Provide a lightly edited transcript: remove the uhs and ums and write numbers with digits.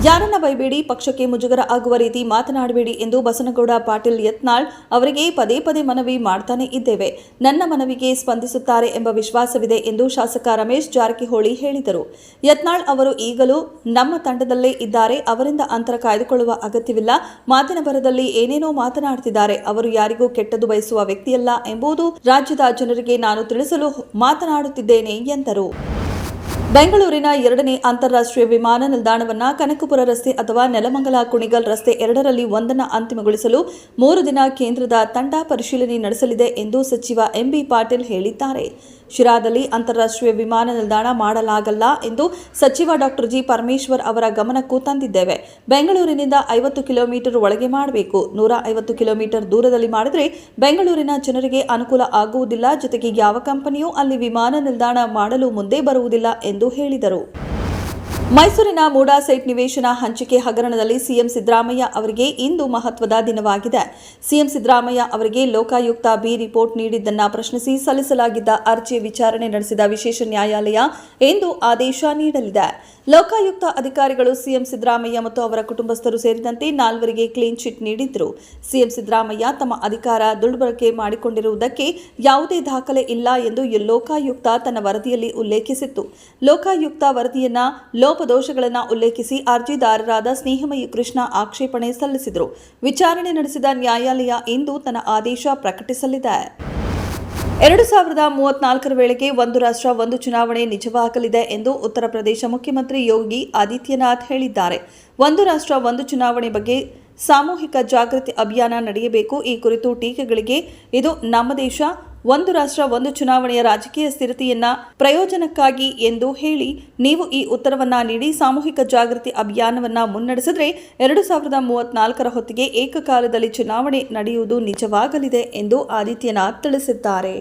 ಯಾರನ್ನ ಬೈಬೇಡಿ, ಪಕ್ಷಕ್ಕೆ ಮುಜುಗರ ಆಗುವ ರೀತಿ ಮಾತನಾಡಬೇಡಿ ಎಂದು ಬಸನಗೌಡ ಪಾಟೀಲ್ ಯತ್ನಾಳ್ ಅವರಿಗೆ ಪದೇ ಪದೇ ಮನವಿ ಮಾಡ್ತಾನೆ ಇದ್ದೇವೆ. ನನ್ನ ಮನವಿಗೆ ಸ್ಪಂದಿಸುತ್ತಾರೆ ಎಂಬ ವಿಶ್ವಾಸವಿದೆ ಎಂದು ಶಾಸಕ ರಮೇಶ್ ಜಾರಕಿಹೊಳಿ ಹೇಳಿದರು. ಯತ್ನಾಳ್ ಅವರು ಈಗಲೂ ನಮ್ಮ ತಂಡದಲ್ಲೇ ಇದ್ದಾರೆ. ಅವರಿಂದ ಅಂತರ ಕಾಯ್ದುಕೊಳ್ಳುವ ಅಗತ್ಯವಿಲ್ಲ. ಮಾತಿನ ಭರದಲ್ಲಿ ಏನೇನೋ ಮಾತನಾಡುತ್ತಿದ್ದಾರೆ. ಅವರು ಯಾರಿಗೂ ಕೆಟ್ಟದ್ದು ಬಯಸುವ ವ್ಯಕ್ತಿಯಲ್ಲ ಎಂಬುದು ರಾಜ್ಯದ ಜನರಿಗೆ ನಾನು ತಿಳಿಸಲು ಮಾತನಾಡುತ್ತಿದ್ದೇನೆ ಎಂದರು. ಬೆಂಗಳೂರಿನ 2ನೇ ಅಂತಾರಾಷ್ಟ್ರೀಯ ವಿಮಾನ ನಿಲ್ದಾಣವನ್ನು ಕನಕಪುರ ರಸ್ತೆ ಅಥವಾ ನೆಲಮಂಗಲ ಕುಣಿಗಲ್ ರಸ್ತೆ ಎರಡರಲ್ಲಿ ಒಂದನ್ನು ಅಂತಿಮಗೊಳಿಸಲು 3 ದಿನ ಕೇಂದ್ರದ ತಂಡ ಪರಿಶೀಲನೆ ನಡೆಸಲಿದೆ ಎಂದು ಸಚಿವ ಎಂಬಿ ಪಾಟೀಲ್ ಹೇಳಿದ್ದಾರೆ. ಶಿರಾದಲ್ಲಿ ಅಂತಾರಾಷ್ಟ್ರೀಯ ವಿಮಾನ ನಿಲ್ದಾಣ ಮಾಡಲಾಗಲ್ಲ ಎಂದು ಸಚಿವ ಡಾಕ್ಟರ್ ಜಿ ಪರಮೇಶ್ವರ್ ಅವರ ಗಮನಕ್ಕೂ ತಂದಿದ್ದೇವೆ. ಬೆಂಗಳೂರಿನಿಂದ 50 ಕಿಲೋಮೀಟರ್ ಒಳಗೆ ಮಾಡಬೇಕು. 150 ಕಿಲೋಮೀಟರ್ ದೂರದಲ್ಲಿ ಮಾಡಿದರೆ ಬೆಂಗಳೂರಿನ ಜನರಿಗೆ ಅನುಕೂಲ ಆಗುವುದಿಲ್ಲ. ಜೊತೆಗೆ ಯಾವ ಕಂಪನಿಯೂ ಅಲ್ಲಿ ವಿಮಾನ ನಿಲ್ದಾಣ ಮಾಡಲು ಮುಂದೆ ಬರುವುದಿಲ್ಲ ಎಂದು ಹೇಳಿದರು. ಮೈಸೂರಿನ ಮೂಡಾ ಸೈಟ್ ನಿವೇಶನ ಹಂಚಿಕೆ ಹಗರಣದಲ್ಲಿ ಸಿಎಂ ಸಿದ್ದರಾಮಯ್ಯ ಅವರಿಗೆ ಇಂದು ಮಹತ್ವದ ದಿನವಾಗಿದೆ. ಸಿಎಂ ಸಿದ್ದರಾಮಯ್ಯ ಅವರಿಗೆ ಲೋಕಾಯುಕ್ತ ಬಿ ರಿಪೋರ್ಟ್ ನೀಡಿದ್ದನ್ನು ಪ್ರಶ್ನಿಸಿ ಸಲ್ಲಿಸಲಾಗಿದ್ದ ಅರ್ಜಿಯ ವಿಚಾರಣೆ ನಡೆಸಿದ ವಿಶೇಷ ನ್ಯಾಯಾಲಯ ಇಂದು ಆದೇಶ ನೀಡಲಿದೆ. ಲೋಕಾಯುಕ್ತ ಅಧಿಕಾರಿಗಳು ಸಿಎಂ ಸಿದ್ದರಾಮಯ್ಯ ಮತ್ತು ಅವರ ಕುಟುಂಬಸ್ಥರು ಸೇರಿದಂತೆ 4 ಕ್ಲೀನ್ ಚಿಟ್ ನೀಡಿದ್ರು. ಸಿಎಂ ಸಿದ್ದರಾಮಯ್ಯ ತಮ್ಮ ಅಧಿಕಾರ ದುರ್ಬಳಕೆ ಮಾಡಿಕೊಂಡಿರುವುದಕ್ಕೆ ಯಾವುದೇ ದಾಖಲೆ ಇಲ್ಲ ಎಂದು ಲೋಕಾಯುಕ್ತ ತನ್ನ ವರದಿಯಲ್ಲಿ ಉಲ್ಲೇಖಿಸಿತ್ತು. ಲೋಕಾಯುಕ್ತ ವರದಿಯನ್ನ ಲೋಪದೋಷಗಳನ್ನು ಉಲ್ಲೇಖಿಸಿ ಅರ್ಜಿದಾರರಾದ ಸ್ನೇಹಮಯಿ ಕೃಷ್ಣ ಆಕ್ಷೇಪಣೆ ಸಲ್ಲಿಸಿದರು. ವಿಚಾರಣೆ ನಡೆಸಿದ ನ್ಯಾಯಾಲಯ ಇಂದು ತನ್ನ ಆದೇಶ ಪ್ರಕಟಿಸಲಿದೆ. 2034 ವೇಳೆಗೆ ಒಂದು ರಾಷ್ಟ್ರ ಒಂದು ಚುನಾವಣೆ ನಿಜವಾಗಲಿದೆ ಎಂದು ಉತ್ತರ ಪ್ರದೇಶ ಮುಖ್ಯಮಂತ್ರಿ ಯೋಗಿ ಆದಿತ್ಯನಾಥ್ ಹೇಳಿದ್ದಾರೆ. ಒಂದು ರಾಷ್ಟ್ರ ಒಂದು ಚುನಾವಣೆ ಬಗ್ಗೆ ಸಾಮೂಹಿಕ ಜಾಗೃತಿ ಅಭಿಯಾನ ನಡೆಯಬೇಕು. ಈ ಕುರಿತು ಟೀಕೆಗಳಿಗೆ ಇದು ನಮ್ಮ ದೇಶ, ಒಂದು ರಾಷ್ಟ್ರ ಒಂದು ಚುನಾವಣೆಯ ರಾಜಕೀಯ ಸ್ಥಿರತೆಯನ್ನ ಪ್ರಯೋಜನಕ್ಕಾಗಿ ಎಂದು ಹೇಳಿ ನೀವು ಈ ಉತ್ತರವನ್ನ ನೀಡಿ ಸಾಮೂಹಿಕ ಜಾಗೃತಿ ಅಭಿಯಾನವನ್ನ ಮುನ್ನಡೆಸಿದ್ರೆ 2034 ಹೊತ್ತಿಗೆ ಏಕಕಾಲದಲ್ಲಿ ಚುನಾವಣೆ ನಡೆಯುವುದು ನಿಜವಾಗಲಿದೆ ಎಂದು ಆದಿತ್ಯನಾಥ್ ತಿಳಿಸಿದ್ದಾರೆ.